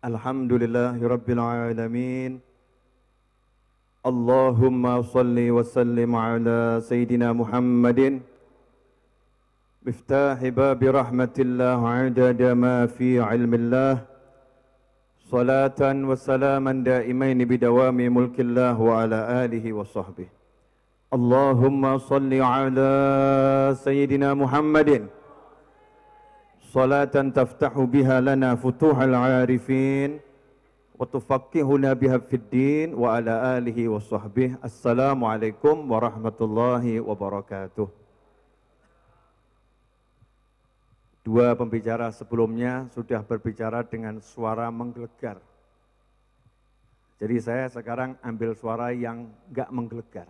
Alhamdulillahi Rabbil Alamin. Allahumma salli wa sallim ala Sayyidina Muhammadin miftahi babi rahmatillah adada ma fi ilmillah salatan wa salaman daimain bidawami mulkillah wa ala alihi wa sahbihi. Allahumma salli ala Sayyidina Muhammadin salatan taftahu biha lana futuhal arifin wa tufaqqihuna biha fid din wa ala alihi wa sahbihi. Assalamualaikum warahmatullahi wabarakatuh. Dua pembicara sebelumnya sudah berbicara dengan suara menggelegar. Jadi saya sekarang ambil suara yang enggak menggelegar.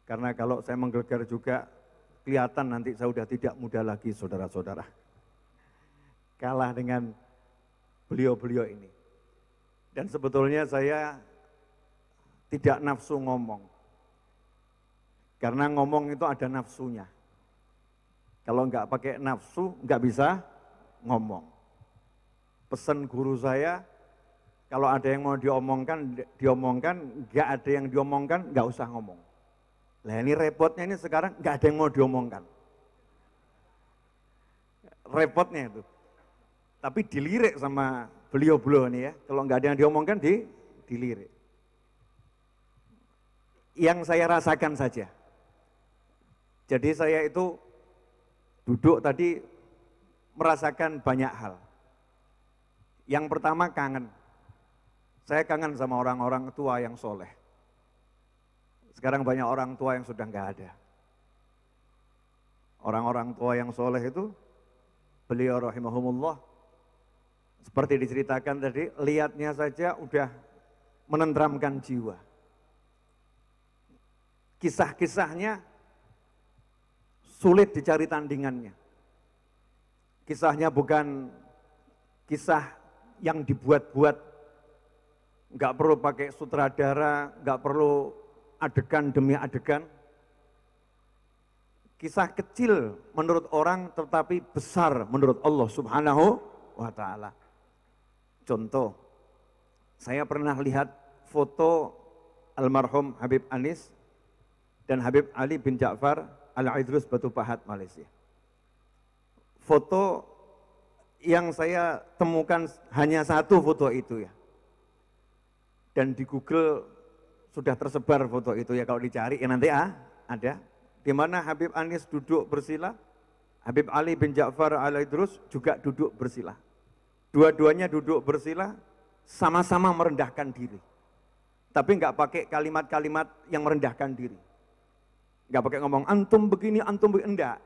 Karena kalau saya menggelegar juga kelihatan nanti saya sudah tidak muda lagi, saudara-saudara. Kalah dengan beliau-beliau ini. Dan sebetulnya saya tidak nafsu ngomong. Karena ngomong itu ada nafsunya. Kalau enggak pakai nafsu, enggak bisa ngomong. Pesan guru saya, kalau ada yang mau diomongkan, enggak ada yang diomongkan, enggak usah ngomong. Nah ini repotnya ini sekarang enggak ada yang mau diomongkan. Repotnya itu. Tapi dilirik sama beliau-beliau ini ya. Kalau enggak ada yang diomongkan, dilirik. Yang saya rasakan saja. Jadi saya itu duduk tadi merasakan banyak hal. Yang pertama kangen. Saya kangen sama orang-orang tua yang soleh. Sekarang banyak orang tua yang sudah enggak ada. Orang-orang tua yang soleh itu, beliau rahimahumullah, seperti diceritakan tadi, lihatnya saja udah menenteramkan jiwa. Kisah-kisahnya sulit dicari tandingannya. Kisahnya bukan kisah yang dibuat-buat, nggak perlu pakai sutradara, nggak perlu adegan demi adegan. Kisah kecil menurut orang tetapi besar menurut Allah Subhanahu wa Ta'ala. Contoh, saya pernah lihat foto almarhum Habib Anis dan Habib Ali bin Ja'far Al-Idrus Batu Pahat, Malaysia. Foto yang saya temukan hanya satu foto itu ya. Dan di Google sudah tersebar foto itu ya, kalau dicari ya nanti ada. Di mana Habib Anis duduk bersila, Habib Ali bin Ja'far Al-Idrus juga duduk bersila. Dua-duanya duduk bersila, sama-sama merendahkan diri. Tapi enggak pakai kalimat-kalimat yang merendahkan diri. Enggak pakai ngomong antum begini, enggak.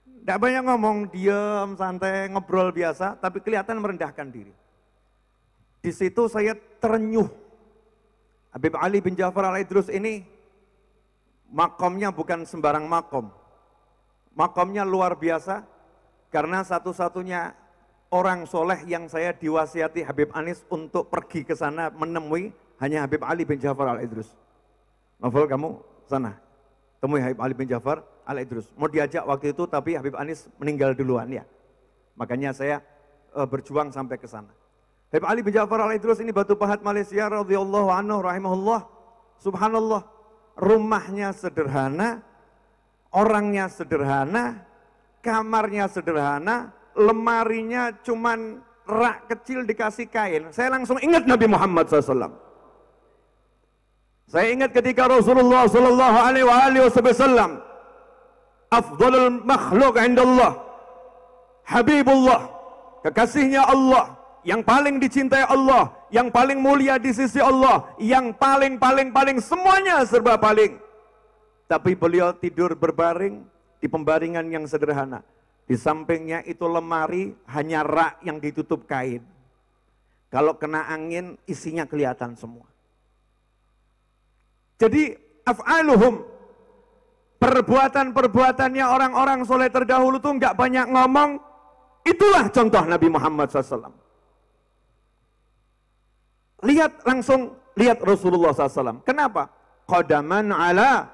Enggak banyak ngomong, diam, santai, ngobrol biasa, tapi kelihatan merendahkan diri. Di situ saya terenyuh. Habib Ali bin Ja'far Al-Idrus ini makomnya bukan sembarang makom. Makomnya luar biasa karena satu-satunya orang soleh yang saya diwasiati Habib Anis untuk pergi ke sana menemui hanya Habib Ali bin Ja'far Al-Idrus. Novel kamu sana, temui Habib Ali bin Ja'far Al-Idrus. Mau diajak waktu itu tapi Habib Anis meninggal duluan ya. Makanya saya berjuang sampai ke sana. Habib Ali bin Ja'far Al-Idrus ini Batu Pahat, Malaysia, radhiyallahu anhu rahimahullah. Subhanallah, rumahnya sederhana, orangnya sederhana, kamarnya sederhana, lemarinya cuman rak kecil dikasih kain. Saya langsung ingat Nabi Muhammad SAW. Saya ingat ketika Rasulullah SAW, afdalul makhluk indallah, Habibullah, kekasihnya Allah, yang paling dicintai Allah, yang paling mulia di sisi Allah, yang paling semuanya serba paling. Tapi beliau tidur berbaring di pembaringan yang sederhana. Di sampingnya itu lemari hanya rak yang ditutup kain. Kalau kena angin isinya kelihatan semua. Jadi af'aluhum, perbuatan-perbuatannya orang-orang soleh terdahulu tuh nggak banyak ngomong. Itulah contoh Nabi Muhammad SAW. Lihat Rasulullah SAW. Kenapa? Qadaman ala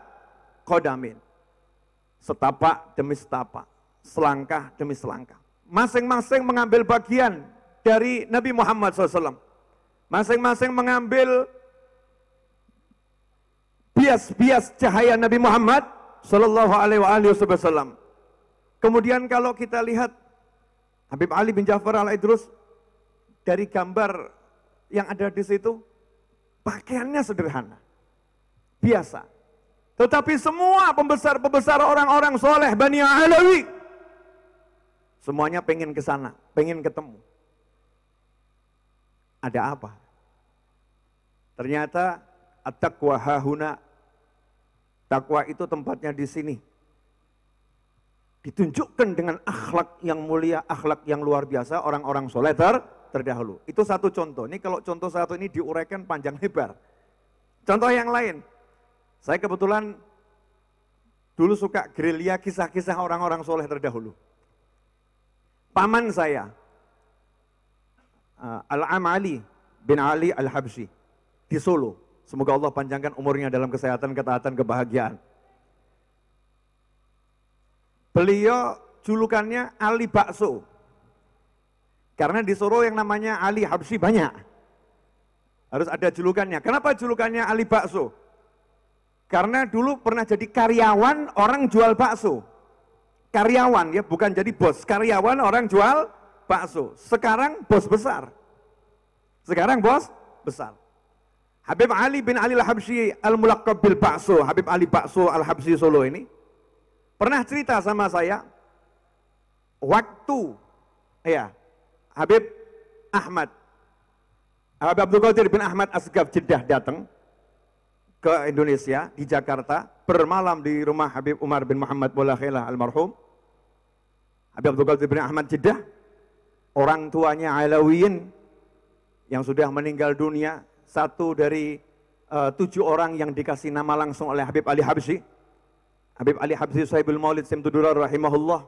qadamin. Setapak demi setapak. Selangkah demi selangkah. Masing-masing mengambil bagian dari Nabi Muhammad SAW. Masing-masing mengambil bias-bias cahaya Nabi Muhammad Sallallahu Alaihi Wasallam. Kemudian kalau kita lihat Habib Ali bin Ja'far al-Idrus, dari gambar yang ada di situ, pakaiannya sederhana, biasa. Tetapi semua pembesar-pembesar orang-orang soleh Bani Alawi, semuanya pengen ke sana, pengen ketemu. Ada apa? Ternyata at-taqwa hahuna, takwa itu tempatnya di sini. Ditunjukkan dengan akhlak yang mulia, akhlak yang luar biasa orang-orang soleh terdahulu. Itu satu contoh. Ini kalau contoh satu ini diuraikan panjang lebar. Contoh yang lain, saya kebetulan dulu suka gerilya kisah-kisah orang-orang soleh terdahulu. Paman saya, Al-Am Ali bin Ali Al-Habsyi di Solo. Semoga Allah panjangkan umurnya dalam kesehatan, ketaatan, kebahagiaan. Beliau julukannya Ali Bakso. Karena di Solo yang namanya Ali Habsyi banyak. Harus ada julukannya. Kenapa julukannya Ali Bakso? Karena dulu pernah jadi karyawan orang jual bakso. Karyawan ya, bukan jadi bos. Karyawan orang jual bakso. Sekarang bos besar. Sekarang bos besar. Habib Ali bin Ali Al-Habsyi Al-Mulaqab bil Bakso, Habib Ali Bakso Al-Habsyi Solo ini pernah cerita sama saya, waktu ya Habib Abdul Qadir bin Ahmad Asgaf Jeddah datang ke Indonesia di Jakarta, bermalam di rumah Habib Umar bin Muhammad Bolakhilah almarhum. Habib Abdul Qadir bin Ahmad Jeddah, orang tuanya Alawiyin yang sudah meninggal dunia, satu dari 7 orang yang dikasih nama langsung oleh Habib Ali Habsyi. Habib Ali Habsyi Sahibul Maulid Simtudurar rahimahullah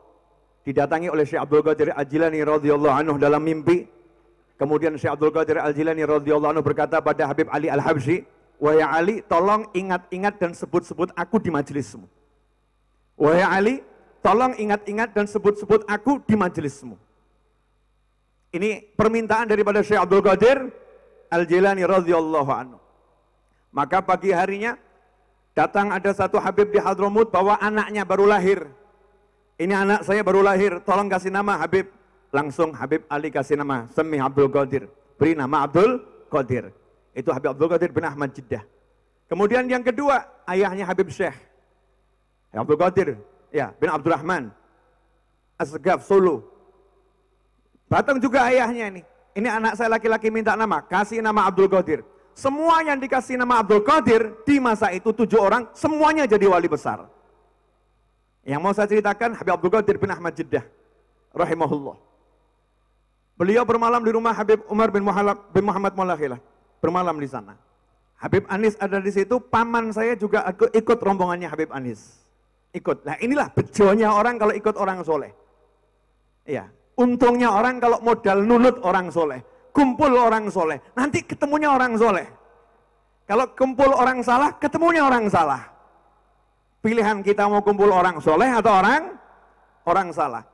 didatangi oleh Syekh Abdul Qadir Al-Jilani radhiyallahu anhu dalam mimpi. Kemudian Syekh Abdul Qadir Al-Jilani radhiyallahu anhu berkata pada Habib Ali Al-Habsyi, "Wahai Ali, tolong ingat-ingat dan sebut-sebut aku di majelismu. Wahai Ali, tolong ingat-ingat dan sebut-sebut aku di majelismu." Ini permintaan daripada Syekh Abdul Qadir Al-Jilani radhiyallahu anhu. Maka pagi harinya datang ada satu Habib di Hadramut bawa anaknya baru lahir. Ini anak saya baru lahir, tolong kasih nama Habib. Langsung Habib Ali kasih nama, Semi Abdul Qadir. Beri nama Abdul Qadir. Itu Habib Abdul Qadir bin Ahmad Jeddah. Kemudian yang kedua, ayahnya Habib Syekh Abdul Qadir ya, bin Abdurrahman Asgaf Solo. Datang juga ayahnya ini. Ini anak saya laki-laki minta nama, kasih nama Abdul Qadir. Semua yang dikasih nama Abdul Qadir di masa itu 7 orang, semuanya jadi wali besar. Yang mau saya ceritakan Habib Abdul Qadir bin Ahmad Jeddah rahimahullah. Beliau bermalam di rumah Habib Umar bin Muhammad Bolakhilah, bermalam di sana. Habib Anis ada di situ, paman saya juga ikut rombongannya Habib Anis. Ikut. Nah inilah bejonya orang kalau ikut orang soleh. Iya. Untungnya orang kalau modal nunut orang soleh, kumpul orang soleh, nanti ketemunya orang soleh. Kalau kumpul orang salah, ketemunya orang salah. Pilihan kita mau kumpul orang soleh atau orang salah.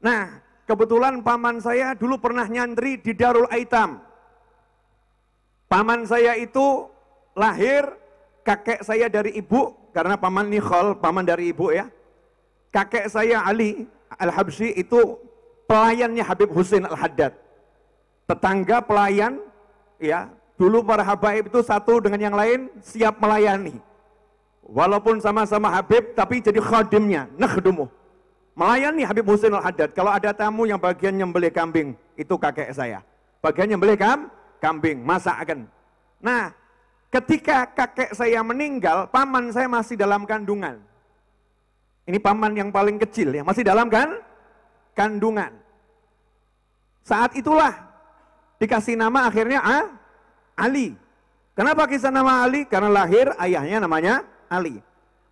Nah, kebetulan paman saya dulu pernah nyantri di Darul Aitam. Paman saya itu lahir, kakek saya dari ibu, karena paman Nikhol, paman dari ibu ya. Kakek saya Ali Al-Habsyi itu pelayannya Habib Husain Al-Haddad. Tetangga pelayan, ya, dulu para habaib itu satu dengan yang lain siap melayani. Walaupun sama-sama Habib, tapi jadi khadimnya, nakhdumuh. Melayani Habib Husain Al-Haddad. Kalau ada tamu yang bagian nyembelih kambing, itu kakek saya. Bagian nyembelih kambing, masakan. Nah, ketika kakek saya meninggal, paman saya masih dalam kandungan. Ini paman yang paling kecil ya, masih dalam kandungan. Saat itulah dikasih nama akhirnya Ali. Kenapa kisah nama Ali? Karena lahir ayahnya namanya Ali.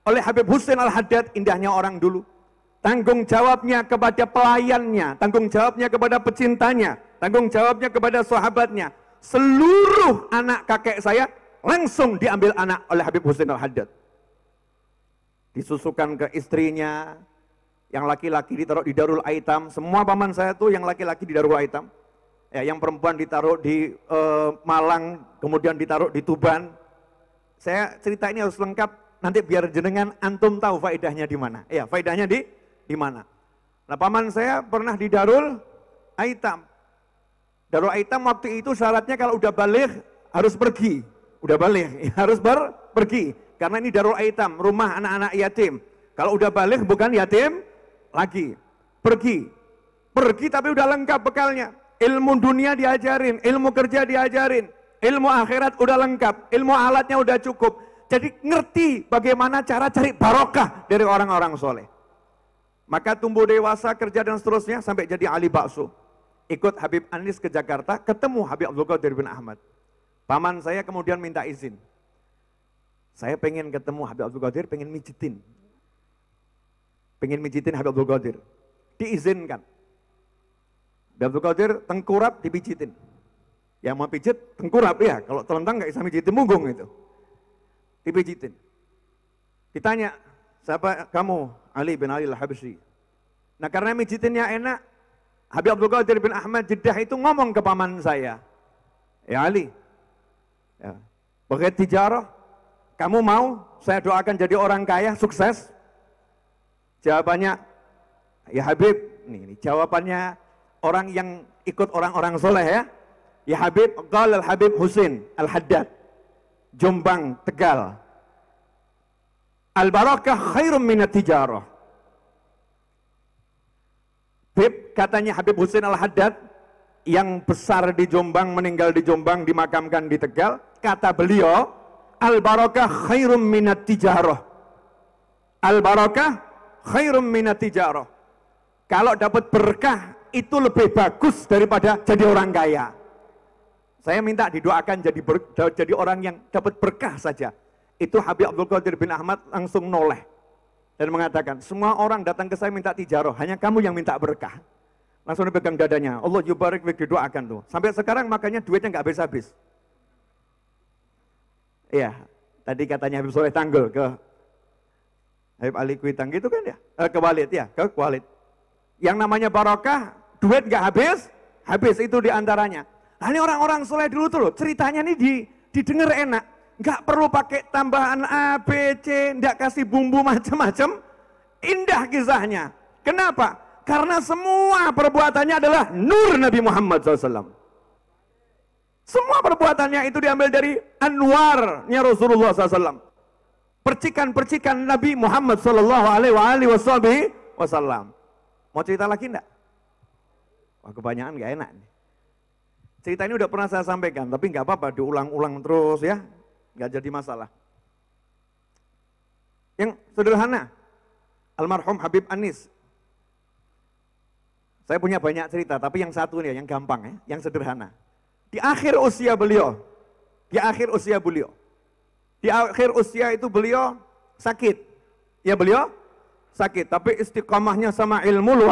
Oleh Habib Husain Al-Haddad, indahnya orang dulu. Tanggung jawabnya kepada pelayannya, tanggung jawabnya kepada pecintanya, tanggung jawabnya kepada sahabatnya. Seluruh anak kakek saya langsung diambil anak oleh Habib Husain Al-Haddad. Disusukan ke istrinya, yang laki-laki ditaruh di Darul Aitam. Semua paman saya tuh yang laki-laki di Darul Aitam. Ya, yang perempuan ditaruh di Malang, kemudian ditaruh di Tuban. Saya cerita ini harus lengkap, nanti biar jenengan antum tahu faedahnya di mana. Ya, faedahnya di mana. Nah, paman saya pernah di Darul Aitam. Darul Aitam waktu itu syaratnya kalau udah balik harus pergi. Udah balik, harus pergi. Karena ini Darul Aitam, rumah anak-anak yatim. Kalau udah balik bukan yatim lagi. Pergi tapi udah lengkap bekalnya. Ilmu dunia diajarin, ilmu kerja diajarin, ilmu akhirat udah lengkap, ilmu alatnya udah cukup. Jadi ngerti bagaimana cara cari barokah dari orang-orang soleh. Maka tumbuh dewasa, kerja dan seterusnya sampai jadi ahli bakso. Ikut Habib Anis ke Jakarta, ketemu Habib Abdul Qadir bin Ahmad. Paman saya kemudian minta izin. Saya pengen ketemu Habib Abdul Qadir, pengen mijitin Habib Abdul Qadir. Diizinkan. Habib Abdul Qadir tengkurap dipijitin. Yang mau pijit tengkurap ya, kalau telentang nggak bisa mijitin munggung itu. Dipijitin. Ditanya, siapa kamu? Ali bin Ali al-Habsyi. Nah karena mijitinnya enak, Habib Abdul Qadir bin Ahmad Jeddah itu ngomong ke paman saya, ya Ali, ya, pakai tijarah, kamu mau saya doakan jadi orang kaya, sukses? Jawabannya, ya Habib, ini jawabannya orang yang ikut orang-orang soleh ya. Ya Habib, qala al-Habib Husin al-Haddad, Jombang, Tegal. Al-barakah khairum minat tijarah. Habib, katanya Habib Husin al-Haddad, yang besar di Jombang, meninggal di Jombang, dimakamkan di Tegal. Kata beliau, al-barakah khairum minat tijarah. Al-barakah khairum minat tijarah. Kalau dapat berkah, itu lebih bagus daripada jadi orang kaya. Saya minta didoakan jadi orang yang dapat berkah saja. Itu Habib Abdul Qadir bin Ahmad langsung noleh. Dan mengatakan, semua orang datang ke saya minta tijarah, hanya kamu yang minta berkah. Langsung dipegang dadanya, Allah yubarik wik, didoakan tuh. Sampai sekarang makanya duitnya nggak habis-habis. Iya, tadi katanya Habib Soleh Tanggul ke Habib Ali Kuitang gitu kan ya? Ke Walid ya, ke Walid. Yang namanya barokah, duit nggak habis itu diantaranya. Nah ini orang-orang soleh dulu tuh loh, ceritanya ini didengar enak. Nggak perlu pakai tambahan A, B, C, nggak kasih bumbu macam-macam. Indah kisahnya. Kenapa? Karena semua perbuatannya adalah nur Nabi Muhammad SAW. Semua perbuatannya itu diambil dari anwarnya Rasulullah SAW. Percikan-percikan Nabi Muhammad SAW. Mau cerita lagi enggak? Wah kebanyakan nggak enak nih. Cerita ini udah pernah saya sampaikan, tapi nggak apa-apa, diulang-ulang terus ya, nggak jadi masalah. Yang sederhana, almarhum Habib Anis. Saya punya banyak cerita, tapi yang satu nih, yang gampang ya, yang sederhana. Di akhir usia beliau, di akhir usia itu beliau sakit. Ya beliau sakit, tapi istiqamahnya sama ilmu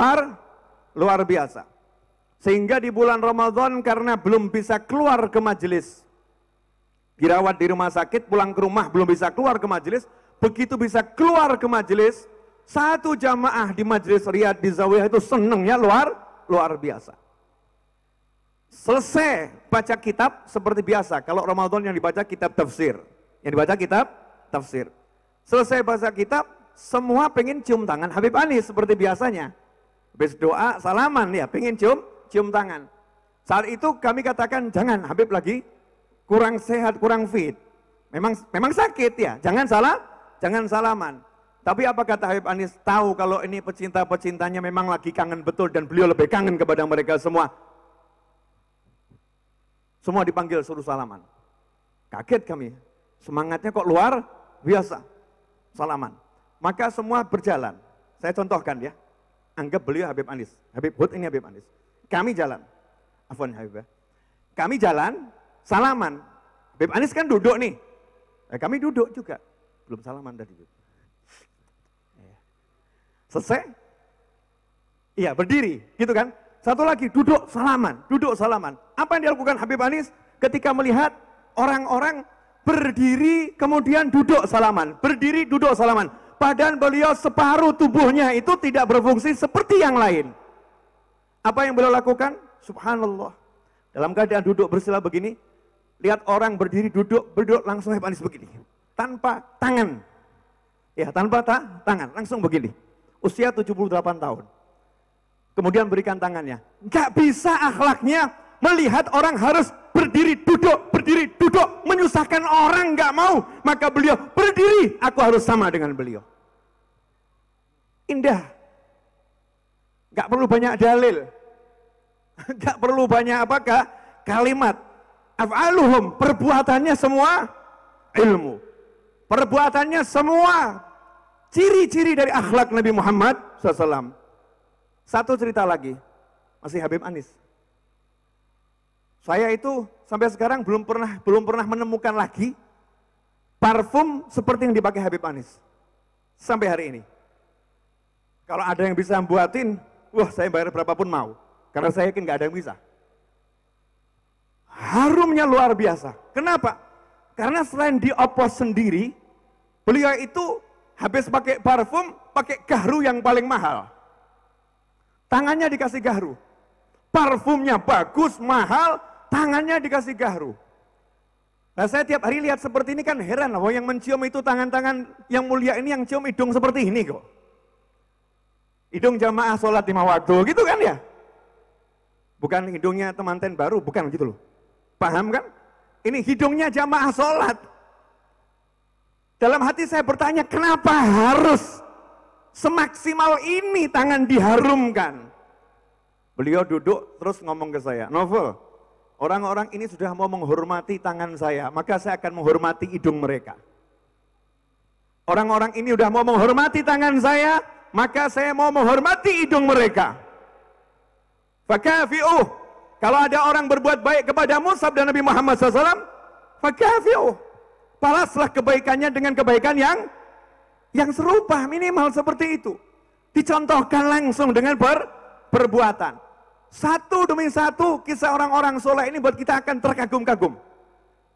luar biasa. Sehingga di bulan Ramadan karena belum bisa keluar ke majelis, dirawat di rumah sakit, pulang ke rumah belum bisa keluar ke majelis, begitu bisa keluar ke majelis, satu jamaah di majelis Riyadh di Zawiyah itu senengnya luar biasa. Selesai baca kitab seperti biasa, kalau Ramadan yang dibaca kitab tafsir, Selesai baca kitab, semua pengen cium tangan Habib Anis seperti biasanya. Habis doa, salaman ya, pengen cium tangan. Saat itu kami katakan, jangan, Habib lagi kurang sehat, kurang fit. Memang sakit ya, jangan salaman. Tapi apa kata Habib Anis? Tahu kalau ini pecinta-pecintanya memang lagi kangen betul dan beliau lebih kangen kepada mereka semua. Semua dipanggil suruh salaman. Kaget kami, semangatnya kok luar biasa. Salaman. Maka semua berjalan. Saya contohkan ya. Anggap beliau Habib Anis. Habib Hud ini Habib Anis. Kami jalan. Afwan Habib. Kami jalan, salaman. Habib Anis kan duduk nih. Kami duduk juga. Belum salaman tadi. Selesai? Iya, berdiri, gitu kan? Satu lagi, duduk salaman. Apa yang dilakukan Habib Anis ketika melihat orang-orang berdiri kemudian duduk salaman, berdiri duduk salaman. Padahal beliau separuh tubuhnya itu tidak berfungsi seperti yang lain. Apa yang beliau lakukan? Subhanallah. Dalam keadaan duduk bersila begini, lihat orang berdiri duduk langsung Habib Anis begini. Tanpa tangan. Ya, tanpa tangan, langsung begini. Usia 78 tahun. Kemudian berikan tangannya. Enggak bisa akhlaknya melihat orang harus berdiri duduk, menyusahkan orang, enggak mau. Maka beliau berdiri, aku harus sama dengan beliau. Indah. Enggak perlu banyak dalil. Enggak perlu banyak apakah kalimat. Af'aluhum, perbuatannya semua ilmu. Perbuatannya semua ciri-ciri dari akhlak Nabi Muhammad SAW. Satu cerita lagi, masih Habib Anis. Saya itu sampai sekarang belum pernah menemukan lagi parfum seperti yang dipakai Habib Anis. Sampai hari ini. Kalau ada yang bisa buatin, wah saya bayar berapapun mau. Karena saya yakin nggak ada yang bisa. Harumnya luar biasa. Kenapa? Karena selain dioplos sendiri, beliau itu habis pakai parfum, pakai gahru yang paling mahal. Tangannya dikasih gahru. Parfumnya bagus, mahal, tangannya dikasih gahru. Nah saya tiap hari lihat seperti ini kan heran, wah yang mencium itu tangan-tangan yang mulia ini yang cium hidung seperti ini kok. Hidung jamaah sholat 5 waktu, gitu kan ya? Bukan hidungnya temanten baru, bukan gitu loh. Paham kan? Ini hidungnya jamaah sholat. Dalam hati saya bertanya, kenapa harus semaksimal ini tangan diharumkan? Beliau duduk terus ngomong ke saya, Novel, orang-orang ini sudah mau menghormati tangan saya, maka saya akan menghormati hidung mereka. Orang-orang ini sudah mau menghormati tangan saya, maka saya mau menghormati hidung mereka. Fakafi'uh, kalau ada orang berbuat baik kepadamu, sabda Nabi Muhammad SAW, fakafi'uh. Balaslah kebaikannya dengan kebaikan yang serupa, minimal seperti itu. Dicontohkan langsung dengan perbuatan. Satu demi satu kisah orang-orang soleh ini buat kita akan terkagum-kagum.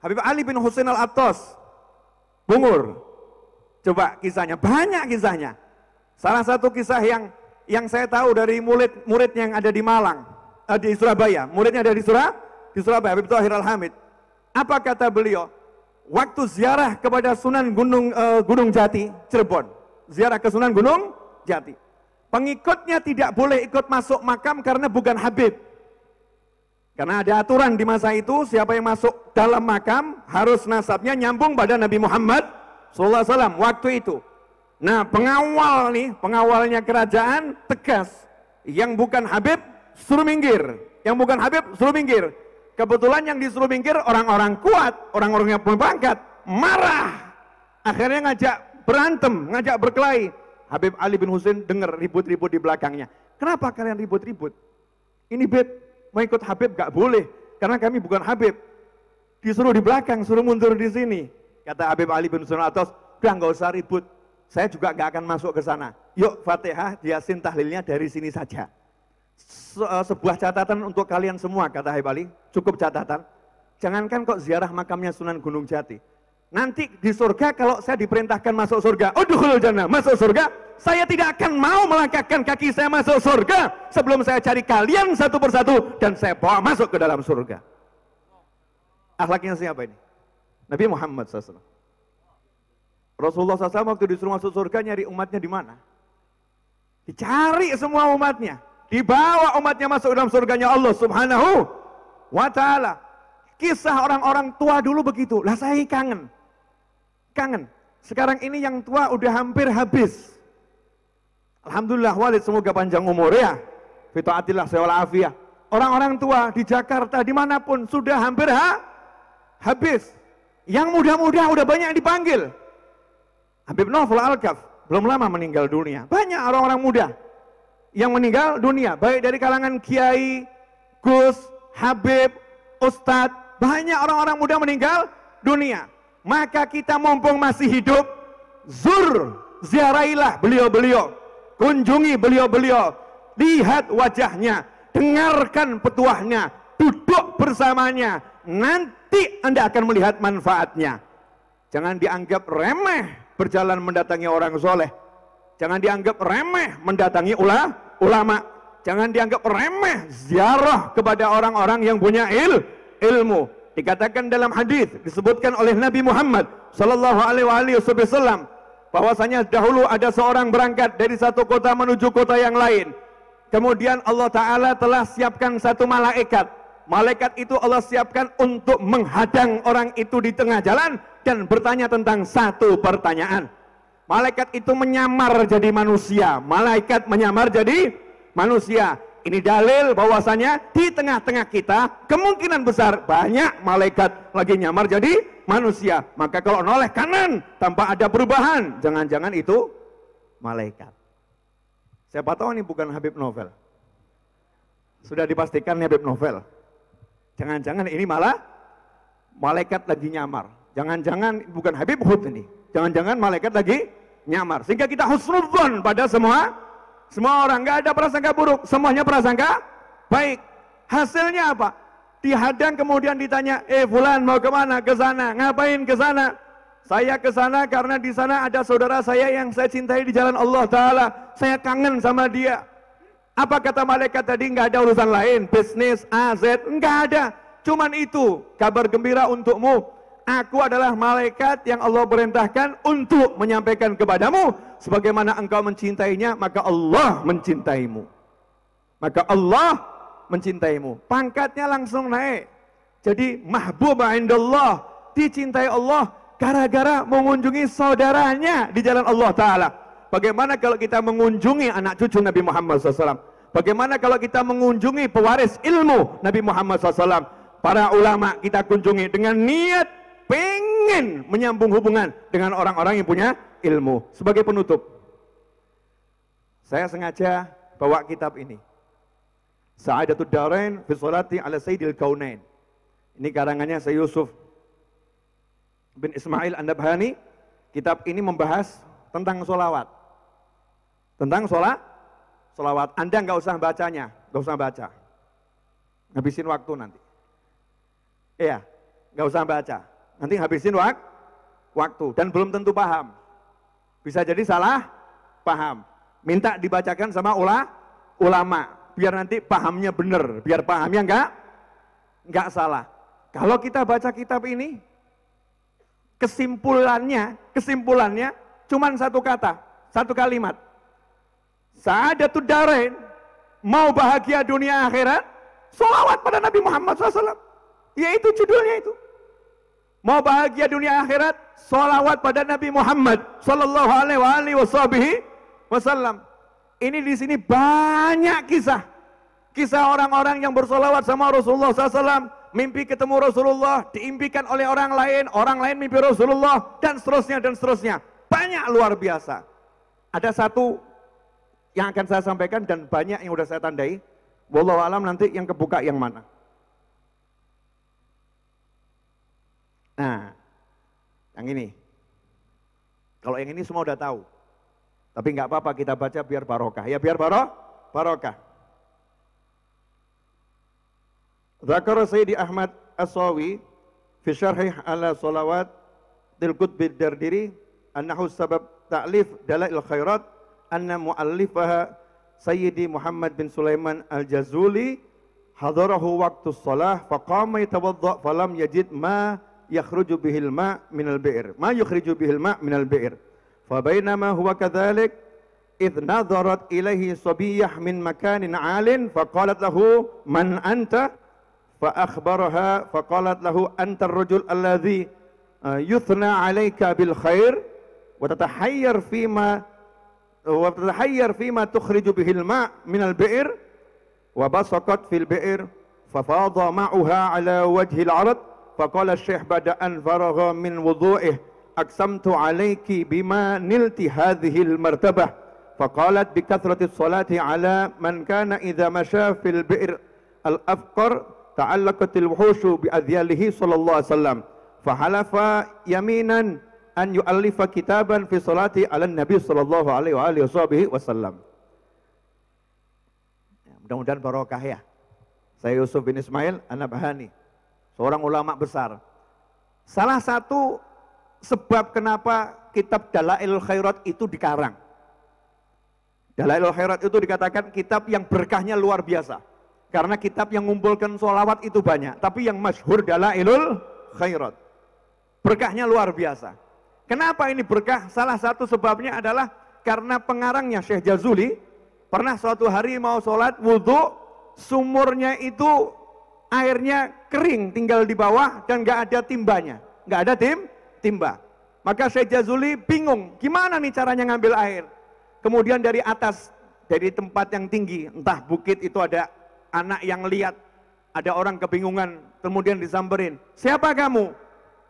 Habib Ali bin Husain Al-Attas, Bungur. Coba kisahnya, banyak kisahnya. Salah satu kisah yang saya tahu dari murid yang ada di Malang, di Surabaya. Muridnya ada di Surabaya, Habib Thohir Al-Hamid. Apa kata beliau? Waktu ziarah kepada Sunan Gunung Jati, Cirebon. Ziarah ke Sunan Gunung Jati. Pengikutnya tidak boleh ikut masuk makam karena bukan Habib. Karena ada aturan di masa itu, siapa yang masuk dalam makam harus nasabnya nyambung pada Nabi Muhammad SAW waktu itu. Nah pengawalnya kerajaan tegas. Yang bukan Habib suruh minggir. Yang bukan Habib suruh minggir. Kebetulan yang disuruh minggir orang-orang kuat, orang-orang yang berpangkat, marah. Akhirnya ngajak berantem, ngajak berkelahi. Habib Ali bin Husain dengar ribut-ribut di belakangnya. Kenapa kalian ribut-ribut? Ini Beb, mau ikut Habib gak boleh, karena kami bukan Habib. Disuruh di belakang, suruh mundur di sini. Kata Habib Ali bin Husain atas, udah gak usah ribut, saya juga gak akan masuk ke sana. Yuk Fatihah, Yasin tahlilnya dari sini saja. Sebuah catatan untuk kalian semua, kata Habib Ali, cukup catatan. Jangankan kok ziarah makamnya Sunan Gunung Jati. Nanti di surga kalau saya diperintahkan masuk surga, udkhulul jannah, masuk surga, saya tidak akan mau melangkahkan kaki saya masuk surga sebelum saya cari kalian satu persatu dan saya bawa masuk ke dalam surga. Akhlaknya siapa ini? Nabi Muhammad SAW. Rasulullah SAW waktu disuruh masuk surga nyari umatnya di mana? Dicari semua umatnya. Dibawa umatnya masuk dalam surganya Allah Subhanahu wa ta'ala. Kisah orang-orang tua dulu begitu. Lah saya kangen. Sekarang ini yang tua udah hampir habis. Alhamdulillah Walid, semoga panjang umur ya. Fita'atillah sewal afiyah. Orang-orang tua di Jakarta dimanapun sudah hampir habis. Yang muda-muda udah banyak yang dipanggil. Habib Novel Al-Kaf belum lama meninggal dunia. Banyak orang-orang muda yang meninggal dunia, baik dari kalangan kiai, gus, habib, ustadz, banyak orang-orang muda meninggal dunia. Maka kita mumpung masih hidup, ziarahilah beliau-beliau, kunjungi beliau-beliau, lihat wajahnya, dengarkan petuahnya, duduk bersamanya, nanti Anda akan melihat manfaatnya. Jangan dianggap remeh berjalan mendatangi orang soleh. Jangan dianggap remeh mendatangi ulama. jangan dianggap remeh ziarah kepada orang-orang yang punya ilmu. Dikatakan dalam hadis disebutkan oleh Nabi Muhammad sallallahu alaihi wasallam bahwasanya dahulu ada seorang berangkat dari satu kota menuju kota yang lain. Kemudian Allah Ta'ala telah siapkan satu malaikat. Malaikat itu Allah siapkan untuk menghadang orang itu di tengah jalan dan bertanya tentang satu pertanyaan. Malaikat itu menyamar jadi manusia. Malaikat menyamar jadi manusia. Ini dalil bahwasanya di tengah-tengah kita kemungkinan besar banyak malaikat lagi nyamar jadi manusia. Maka kalau noleh kanan tanpa ada perubahan, jangan-jangan itu malaikat. Siapa tahu ini bukan Habib Novel. Sudah dipastikan ini Habib Novel. Jangan-jangan ini malah malaikat lagi nyamar. Jangan-jangan bukan Habib Hud ini. Jangan-jangan malaikat lagi nyamar. Sehingga kita husnudzon pada semua orang, nggak ada prasangka buruk, semuanya prasangka baik. Hasilnya apa? Dihadang kemudian ditanya, fulan mau kemana? Ke sana. Ngapain ke sana? Saya ke sana karena di sana ada saudara saya yang saya cintai di jalan Allah Ta'ala. Saya kangen sama dia. Apa kata malaikat tadi? Nggak ada urusan lain, bisnis, A, Z, nggak ada. Cuman itu, kabar gembira untukmu. Aku adalah malaikat yang Allah perintahkan untuk menyampaikan kepadamu sebagaimana engkau mencintainya, maka Allah mencintaimu. Maka Allah mencintaimu. Pangkatnya langsung naik. Jadi mahbub indallah, dicintai Allah gara-gara mengunjungi saudaranya di jalan Allah Ta'ala. Bagaimana kalau kita mengunjungi anak cucu Nabi Muhammad SAW? Bagaimana kalau kita mengunjungi pewaris ilmu Nabi Muhammad SAW? Para ulama kita kunjungi dengan niat pengen menyambung hubungan dengan orang-orang yang punya ilmu. Sebagai penutup, saya sengaja bawa kitab ini, Sa'adatud Darain fi Sholati ala Sayyidil Kaunain. Ini karangannya Syekh Yusuf bin Ismail An-Nabhani. Kitab ini membahas tentang sholawat. Tentang sholawat. Anda nggak usah bacanya, nggak usah baca. Habisin waktu nanti. Iya, nggak usah baca. Nanti habisin waktu dan belum tentu paham. Bisa jadi salah paham. Minta dibacakan sama ulama biar nanti pahamnya benar, biar pahamnya enggak salah. Kalau kita baca kitab ini kesimpulannya cuman satu kata, satu kalimat. Sa'adatud Darain, mau bahagia dunia akhirat, sholawat pada Nabi Muhammad SAW. Yaitu judulnya itu. Mau bahagia dunia akhirat, sholawat pada Nabi Muhammad sallallahu alaihi wasallam. Ini di sini banyak kisah orang-orang yang bersolawat sama Rasulullah SAW, mimpi ketemu Rasulullah, diimpikan oleh orang lain mimpi Rasulullah, dan seterusnya. Banyak, luar biasa. Ada satu yang akan saya sampaikan dan banyak yang sudah saya tandai. Wallahu alam nanti yang kebuka yang mana. Nah, yang ini. Kalau yang ini semua udah tahu. Tapi nggak apa-apa kita baca biar barokah. Ya biar barokah. Zakar Sayyidi Ahmad As-Sawi fi syarhih ala salawat dil Qutbi Dardiri annahu sabab ta'lif dalail khairat anna mu'allifaha Sayyidi Muhammad bin Sulaiman Al-Jazuli hadarahu waktu salah faqama yatawadda falam yajid ma yakhriju bihil ma minal bi'r ma yukhriju bihil ma minal bi'r fa bainama huwa kadhalik idh nadharat ilaihi sabiyyah min makanin 'alin faqalat lahu man anta fa akhbaraha faqalat lahu anta ar-rajul alladhi yuthna 'alayka bil khair wa tatahayyar fima tukhriju bihil ma minal bi'r wa basaqat fil bi'r fa fadha ma'uha 'ala wajhil 'arad فقال الشيخ بعد أن فرغ من وضوئه أقسمت عليك بما نلت هذه المرتبة فقالت بكثرة الصلاة على من كان إذا مشى في البئر الأفقر تعلقت الوحوش بأذياله صلى الله عليه وسلم فحلف يمينا أن يؤلف كتابا في صلاة على النبي صلى الله عليه وآله وسلم. Mudah-mudahan barokah ya. Saya Yusuf bin Ismail An-Nabhani, seorang ulama besar. Salah satu sebab kenapa kitab Dalailul Khairat itu dikarang. Dalailul Khairat itu dikatakan kitab yang berkahnya luar biasa. Karena kitab yang mengumpulkan sholawat itu banyak. Tapi yang masyhur Dalailul Khairat. Berkahnya luar biasa. Kenapa ini berkah? Salah satu sebabnya adalah karena pengarangnya Syekh Jazuli pernah suatu hari mau sholat wudhu, sumurnya itu airnya kering tinggal di bawah dan nggak ada timbanya. Nggak ada timba. Maka Syekh Jazuli bingung, gimana nih caranya ngambil air? Kemudian dari atas, dari tempat yang tinggi, entah bukit itu ada anak yang lihat, ada orang kebingungan, kemudian disamperin. Siapa kamu?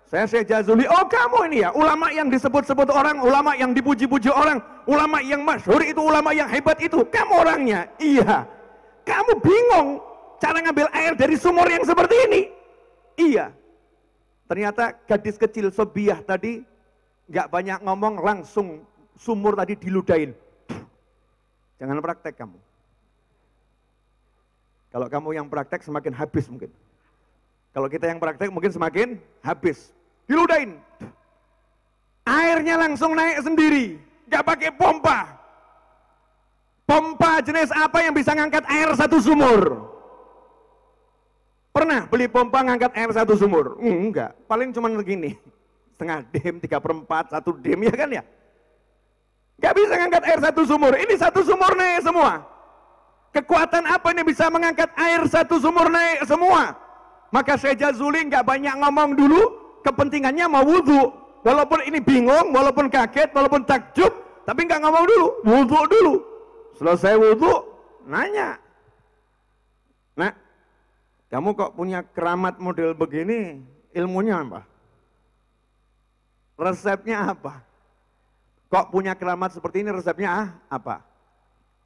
Saya Syekh Jazuli. Oh kamu ini ya, ulama yang disebut-sebut orang, ulama yang dipuji-puji orang, ulama yang masyhur itu, ulama yang hebat itu. Kamu orangnya? Iya. Kamu bingung cara ngambil air dari sumur yang seperti ini? Iya. Ternyata gadis kecil Sobiah tadi nggak banyak ngomong, langsung sumur tadi diludahin. Jangan praktek kamu. Kalau kamu yang praktek semakin habis mungkin. Kalau kita yang praktek mungkin semakin habis. Diludahin. Airnya langsung naik sendiri. Gak pakai pompa. Pompa jenis apa yang bisa ngangkat air satu sumur? Pernah beli pompa ngangkat air satu sumur? Enggak. Paling cuma begini. Setengah dem, 3/4, 1 dem ya kan ya? Gak bisa ngangkat air satu sumur. Ini satu sumur naik semua. Kekuatan apa ini bisa mengangkat air satu sumur naik semua? Maka Syekh Jazuli nggak banyak ngomong dulu, kepentingannya mau wudhu. Walaupun ini bingung, walaupun kaget, walaupun takjub, tapi nggak ngomong dulu, wudhu dulu. Selesai wudhu, nanya. Nah, kamu kok punya keramat model begini, ilmunya apa? Resepnya apa? Kok punya keramat seperti ini, resepnya apa?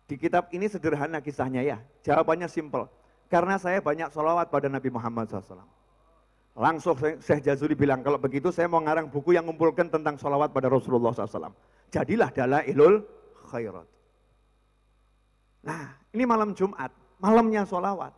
Di kitab ini sederhana kisahnya ya, jawabannya simple. Karena saya banyak sholawat pada Nabi Muhammad SAW. Langsung Syekh Jazuli bilang, kalau begitu saya mau ngarang buku yang mengumpulkan tentang sholawat pada Rasulullah SAW. Jadilah Dalailul Khairat. Nah, ini malam Jumat, malamnya sholawat.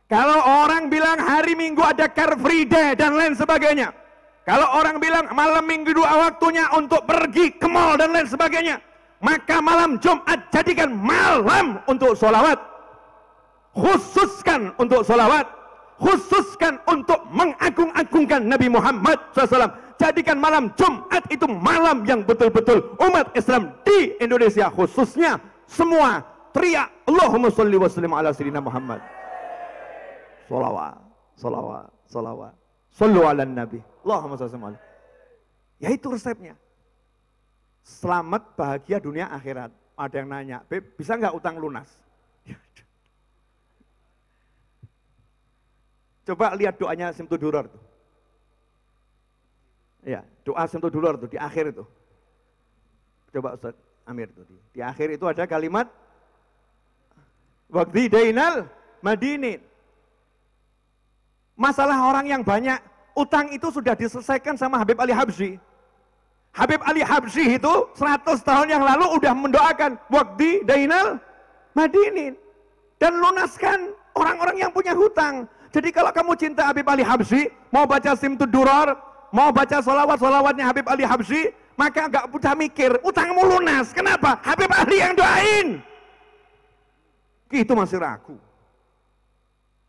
Kalau orang bilang hari Minggu ada Car Free Day dan lain sebagainya. Kalau orang bilang malam Minggu dua waktunya untuk pergi ke mall dan lain sebagainya. Maka malam Jumat jadikan malam untuk sholawat. Khususkan untuk sholawat. Khususkan untuk mengagung-agungkan Nabi Muhammad SAW. Jadikan malam Jumat itu malam yang betul-betul umat Islam di Indonesia khususnya semua teriak Allahumma sholli wa sallim ala sayyidina Muhammad. Sholawat, sholawat, sholawat. Shollu ala nabi. Allahumma sholli wa sallim. Ya itu resepnya. Selamat bahagia dunia akhirat. Ada yang nanya, Beb, bisa nggak utang lunas? Coba lihat doanya Simtudurar tuh. Ya, doa Simtudurar tuh di akhir itu. Coba Ustaz Amir tuh di akhir itu ada kalimat waqdi dainal madinin. Masalah orang yang banyak utang itu sudah diselesaikan sama Habib Ali Habsyi. Habib Ali Habsyi itu 100 tahun yang lalu udah mendoakan waqdi dainal madinin dan lunaskan orang-orang yang punya hutang. Jadi kalau kamu cinta Habib Ali Habsyi, mau baca Simtudurar, mau baca solawat-solawatnya Habib Ali Habsyi, maka enggak mudah mikir, utangmu lunas. Kenapa? Habib Ali yang doain. Itu masih ragu.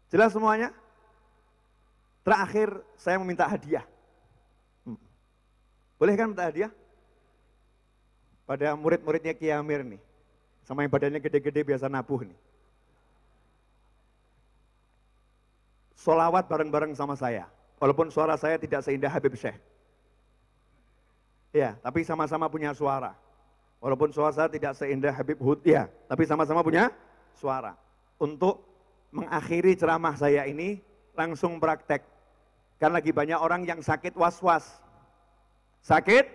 Jelas semuanya? Terakhir saya meminta hadiah. Boleh kan minta hadiah? Pada murid-muridnya Kiai Amir nih, sama yang badannya gede-gede biasa nabuh nih. Solawat bareng-bareng sama saya, walaupun suara saya tidak seindah Habib Syekh. Ya, tapi sama-sama punya suara. Walaupun suara saya tidak seindah Habib Hud, ya, tapi sama-sama punya suara. Untuk mengakhiri ceramah saya ini, langsung praktek. Kan lagi banyak orang yang sakit was-was. Sakit,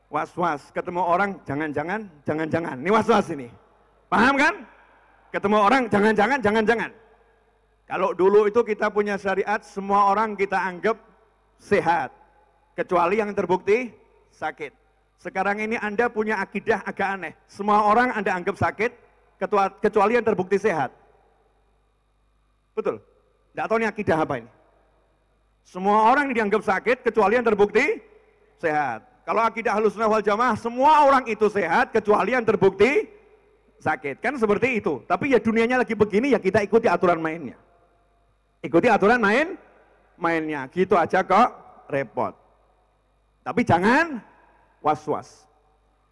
was-was. Ketemu orang, jangan-jangan, jangan-jangan. Ini was-was ini. Paham kan? Ketemu orang, jangan-jangan, jangan-jangan. Kalau dulu itu kita punya syariat, semua orang kita anggap sehat. Kecuali yang terbukti sakit. Sekarang ini Anda punya akidah agak aneh. Semua orang Anda anggap sakit, kecuali yang terbukti sehat. Betul? Tidak tahu ini akidah apa ini. Semua orang dianggap sakit, kecuali yang terbukti sehat. Kalau akidah Ahlussunnah wal Jamaah, semua orang itu sehat, kecuali yang terbukti sakit. Kan seperti itu. Tapi ya dunianya lagi begini, ya kita ikuti aturan mainnya. Ikuti aturan mainnya. Gitu aja kok repot. Tapi jangan was-was.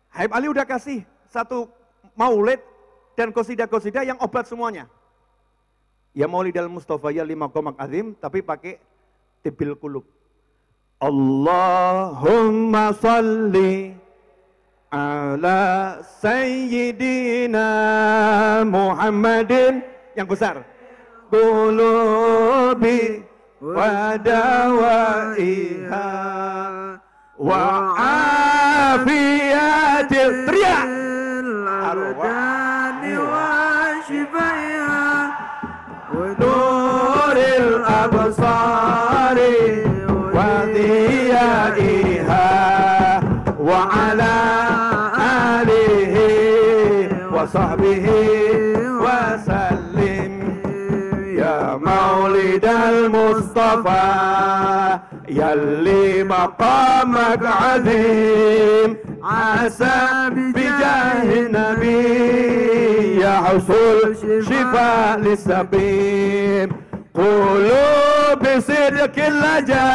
Habib Ali udah kasih satu maulid dan qasidah-qasidah yang obat semuanya. Ya maulidal Mustafa ya 5 qomak azim, tapi pakai tibil kulub. Allahumma salli ala sayyidina Muhammadin, yang besar, qulubi wa dawaiha wa afiyatil, teriak, arwani wa shifaiha wa nuril absari wa diyaiha wa ala وصحبه وسلم يا مولد المصطفى يلي مقامك عظيم عسى بجاه النبي يحصل شفاء للسقيم قولوا بصدق اللجا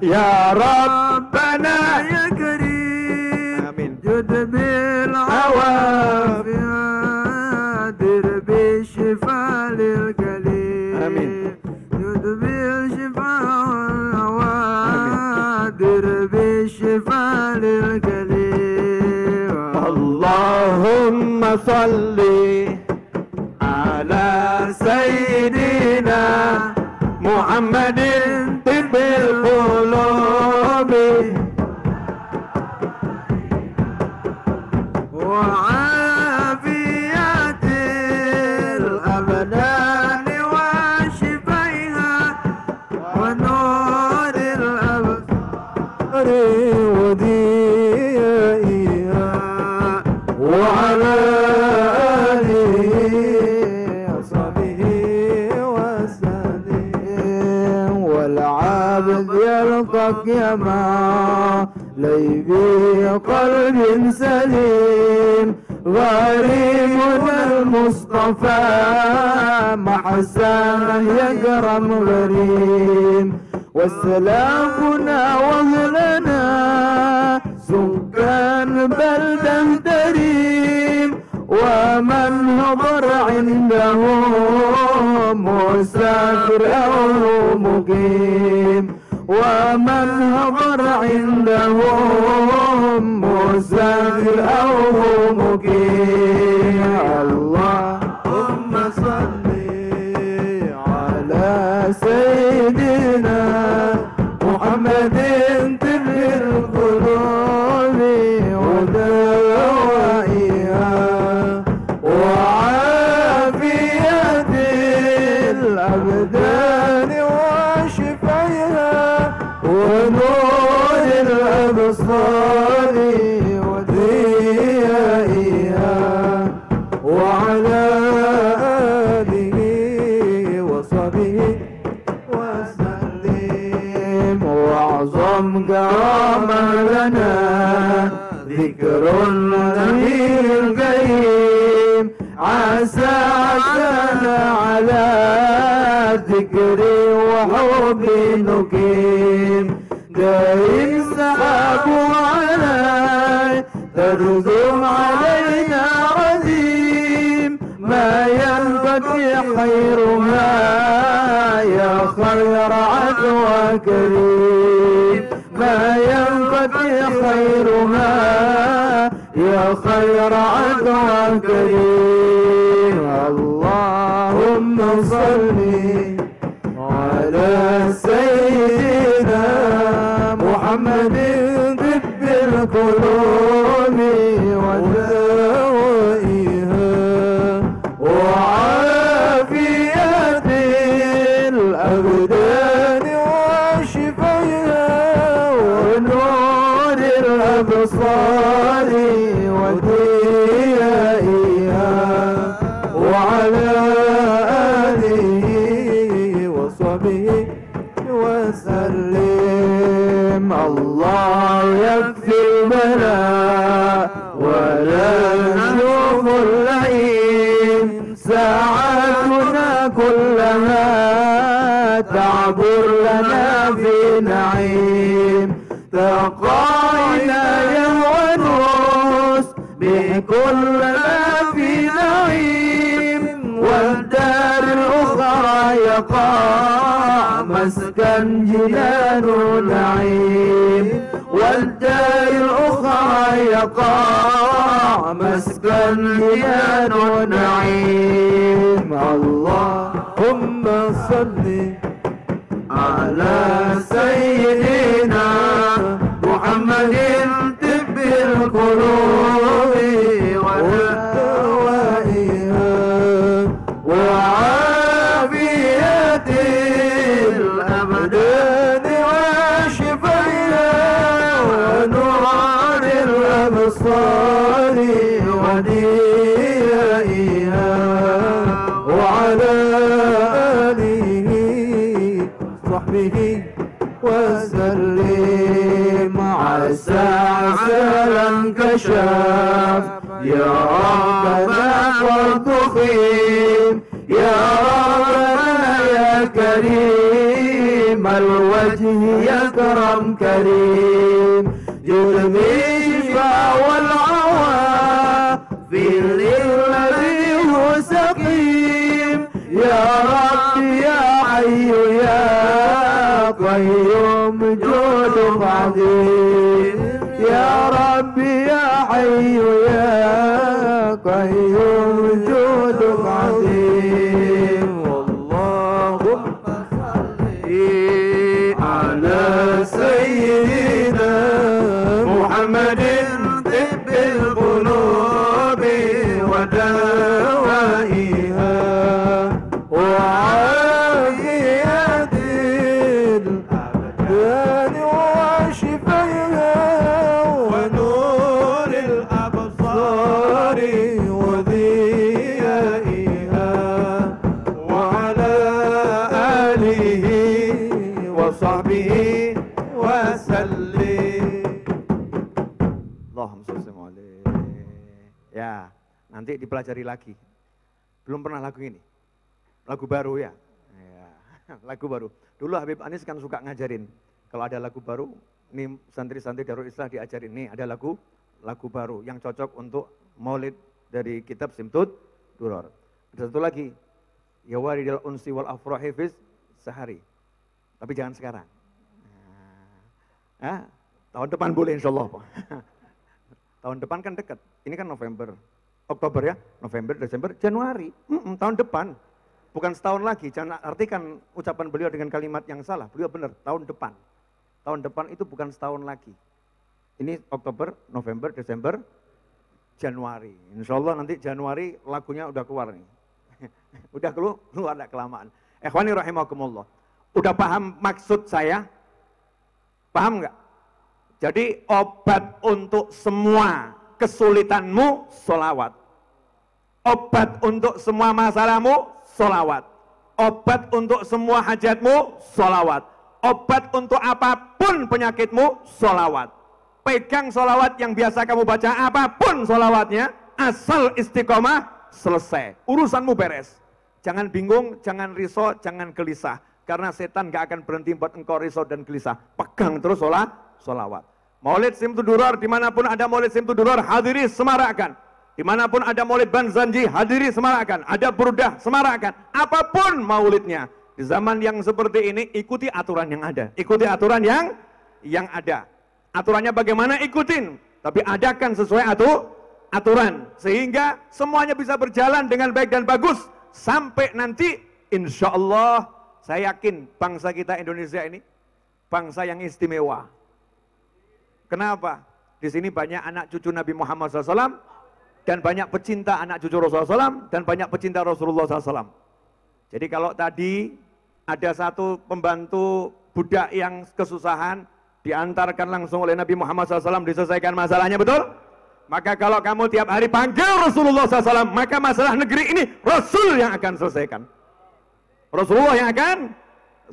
يا ربنا يا كريم آمين جد بالعوافية درب الشفاء للكليم آمين جد بالشفاء والعوافية درب الشفاء للكليم اللهم صل على سيدنا محمد طب القلوب وعافية الأبدان وشفائها ونور الأبصار وضيائها وعلى آله وصحبه وسلم والعبد يلقاك يا لي بقلب سليم غريب المصطفى محسن يكرم غريم والسلافنا وغلنا سكان بلدا كريم ومن هضر عنده مسافر أو مقيم ومن هضر عندهم مسافر أو مقيم اللهم صل على سيدنا محمد طب القلوب ودوائها وعافية الأبدان ونور الأبصار وضيائها وعلى آله وصحبه وسلم وأعظم كرامة لنا ذكر النبي الكريم عسى عسانا على ذكري وحب نقيم دائم سحاب علي ترزم علينا عظيم ما ينبغي خيرها يا خير عدوى كريم ما ينبغي خيرها يا خير عدوى كريم اللهم صل على سيدنا محمد طب القلوب ودوائها وعافية الأبدان وشفائها ونور الأبصار وضيائها وعلى آله وصحبه وسلم الله يكفي البلاء ولا يشوف تعبر لنا في نعيم تقاينا يا ونوس بكل ما في نعيم والدار الأخرى يقع مسكن جنان نعيم والدار الأخرى يقع مسكن جنان نعيم اللهم صل على سيدنا محمد طب القلوب ودوائها وعافية الأبدان وشفائها ونور الأبصار وديائها وعلى آله وصحبه وسلم عسى عسى انكشف يا ربنا قد خيم يا ربنا يا كريم الوجه يا كرم كريم جل بالشفاء والعوافي للذي هو سقيم يا رب يا حي يا قيوم جودك عظيم يا رب يا حي يا قيوم جودك عظيم اللهم صل على سيدنا محمد طب القلوب ودوائها وعافية الأبدان وشفائها ونور الأبصار وضيائها وعلى آله وصحبه وسلم. Allahumma sholli alaihi. Ya, nanti dipelajari lagi. Belum pernah lagu ini. Lagu baru ya. Ya, lagu baru. Dulu Habib Anis kan suka ngajarin. Kalau ada lagu baru, ini santri-santri Darul Islah diajarin. Nih ada lagu baru yang cocok untuk maulid dari kitab Simtud Duror. Ada satu lagi. Ya waridil unsi wal afrahi fiz sehari. Tapi jangan sekarang. Nah, tahun depan boleh insyaallah. Tahun depan kan dekat. Ini kan November. Oktober ya, November, Desember, Januari. Tahun depan. Bukan setahun lagi. Jangan artikan ucapan beliau dengan kalimat yang salah. Beliau benar, tahun depan. Tahun depan itu bukan setahun lagi. Ini Oktober, November, Desember, Januari. Insya Allah nanti Januari lagunya udah keluar nih. Udah keluar, ada kelamaan. Ikhwani rahimakumullah. Udah paham maksud saya? Paham nggak? Jadi obat untuk semua kesulitanmu, sholawat. Obat untuk semua masalahmu, sholawat. Obat untuk semua hajatmu, sholawat. Obat untuk apapun penyakitmu, sholawat. Pegang sholawat yang biasa kamu baca, apapun sholawatnya, asal istiqomah, selesai. Urusanmu beres. Jangan bingung, jangan risau, jangan gelisah. Karena setan gak akan berhenti buat engkau risau dan gelisah. Pegang terus sholawat. Maulid Simtud Duror, dimanapun ada Maulid Simtud Duror, hadiri semarakan. Dimanapun ada Maulid Banzanji, hadiri semarakan. Ada Burdah, semarakan. Apapun maulidnya. Di zaman yang seperti ini, ikuti aturan yang ada. Ikuti aturan yang ada. Aturannya bagaimana? Ikutin. Tapi adakan sesuai aturan. Sehingga semuanya bisa berjalan dengan baik dan bagus. Sampai nanti, insya Allah, saya yakin bangsa kita Indonesia ini, bangsa yang istimewa. Kenapa? Di sini banyak anak cucu Nabi Muhammad SAW, dan banyak pecinta anak cucu Rasulullah SAW, dan banyak pecinta Rasulullah SAW. Jadi kalau tadi ada satu pembantu budak yang kesusahan, diantarkan langsung oleh Nabi Muhammad SAW, diselesaikan masalahnya, betul? Maka kalau kamu tiap hari panggil Rasulullah SAW, maka masalah negeri ini Rasul yang akan selesaikan. Rasulullah yang akan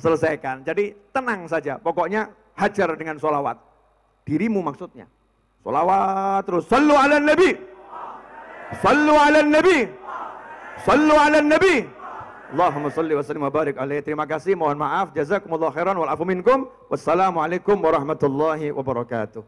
selesaikan. Jadi tenang saja, pokoknya hajar dengan sholawat. Dirimu maksudnya. Sholawat terus. Sallu ala nabi. Sallu ala nabi. Sallu ala nabi. Allahumma salli wa sallim wa barik alaihi. Terima kasih, mohon maaf, jazakumullah khairan wal afu minkum. Wassalamualaikum warahmatullahi wabarakatuh.